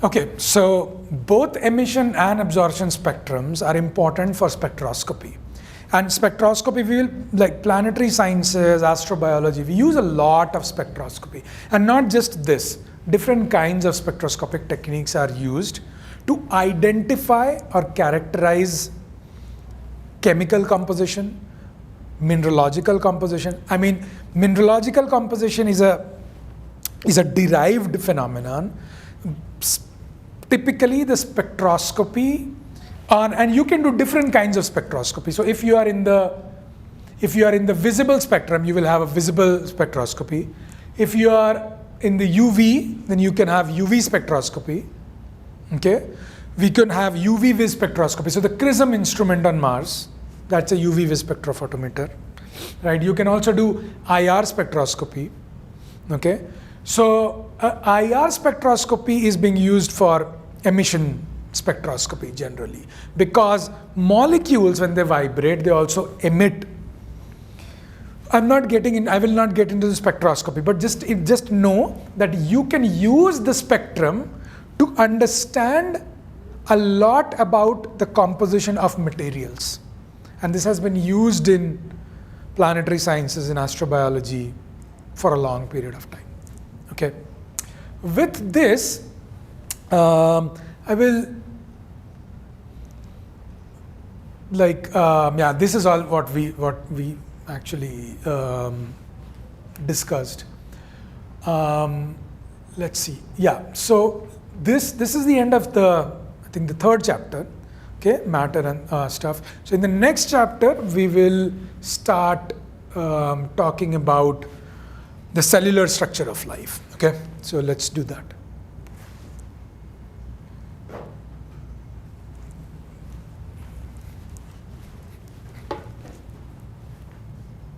Okay, so both emission and absorption spectrums are important for spectroscopy. And spectroscopy, we will, like planetary sciences, astrobiology, we use a lot of spectroscopy. And not just this, different kinds of spectroscopic techniques are used to identify or characterize chemical composition, mineralogical composition. I mean, mineralogical composition is a derived phenomenon. Typically, the spectroscopy and you can do different kinds of spectroscopy. So if you are in the visible spectrum, you will have a visible spectroscopy. If you are in the UV, then you can have UV spectroscopy. Okay, we can have UV vis spectroscopy. So the CRISM instrument on Mars, that's a UV vis spectrophotometer, right? You can also do IR spectroscopy. Okay, so IR spectroscopy is being used for emission spectroscopy generally, because molecules, when they vibrate, they also emit. I will not get into the spectroscopy, but just know that you can use the spectrum to understand a lot about the composition of materials. And this has been used in planetary sciences, in astrobiology for a long period of time. Okay. With this, I will this is all what we actually discussed. Let's see. Yeah. So this is the end of the third chapter. Okay, matter and stuff. So in the next chapter we will start talking about the cellular structure of life. Okay. So let's do that.